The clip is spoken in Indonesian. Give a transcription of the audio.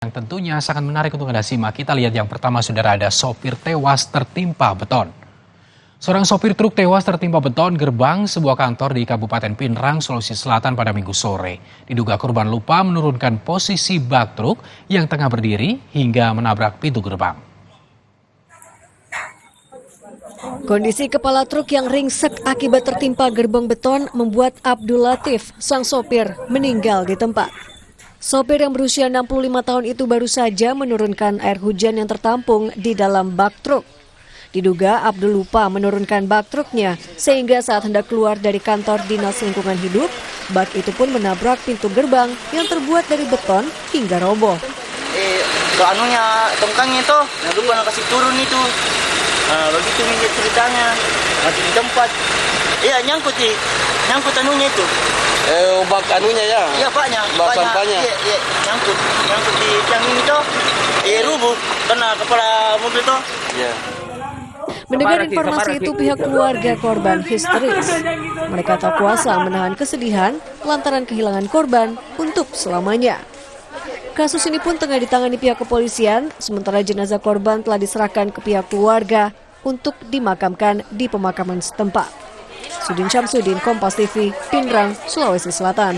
Yang tentunya sangat menarik untuk Anda simak. Kita lihat yang pertama, saudara, ada sopir tewas tertimpa beton. Seorang sopir truk tewas tertimpa beton gerbang sebuah kantor di Kabupaten Pinrang, Sulawesi Selatan pada Minggu sore. Diduga korban lupa menurunkan posisi bak truk yang tengah berdiri hingga menabrak pintu gerbang. Kondisi kepala truk yang ringsek akibat tertimpa gerbong beton membuat Abdul Latif, sang sopir, meninggal di tempat. Sopir yang berusia 65 tahun itu baru saja menurunkan air hujan yang tertampung di dalam bak truk. Diduga Abdul lupa menurunkan bak truknya sehingga saat hendak keluar dari kantor Dinas Lingkungan Hidup, bak itu pun menabrak pintu gerbang yang terbuat dari beton hingga roboh. Tongkangnya itu, lupa nak kasih turun itu. Begitu minyak ceritanya, masih di tempat. Iya, nyangkut anunya itu. Bak anunya ya? Iya, baknya. Bak sampahnya? Iya, nyangkut di tiang ini tuh. Rubuh, kena kepala mobil tuh. Iya. Mendengar informasi itu, pihak keluarga korban histeris. Mereka tak kuasa menahan kesedihan lantaran kehilangan korban untuk selamanya. Kasus ini pun tengah ditangani pihak kepolisian, sementara jenazah korban telah diserahkan ke pihak keluarga untuk dimakamkan di pemakaman setempat. Sudin Syamsuddin, Kompas TV, Pinrang, Sulawesi Selatan.